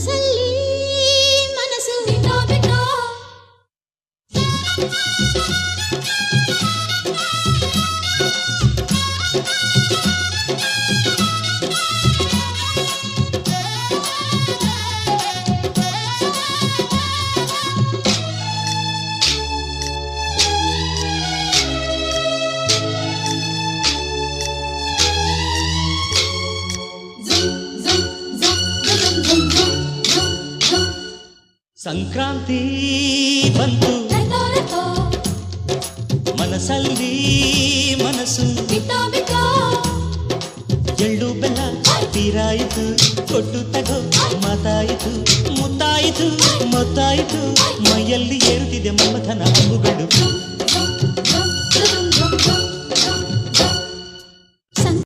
ಮನಸ್ಸಲ್ಲಿ ಮನಸ್ಸು ಬಿಟ್ಟೋ ಬಿಟ್ಟೋ ಸಂಕ್ರಾಂತಿ ಬಂತು ಮನಸ್ಸಲ್ಲಿ ಮನಸ್ಸು ಬಿಟ್ಟೋ ಬಿಟ್ಟೋ ಎಳ್ಳು ಬೆಲ್ಲ ತೀರಾಯಿತು ಕೊಟ್ಟು ತಗೋ ಮಾತಾಯಿತು ಮುತ್ತಾಯಿತು ಮೊತ್ತಾಯಿತು ಮೈಯಲ್ಲಿ ಏರುತ್ತಿದೆ ಮಮಥನ ಹಬ್ಬುಗಳು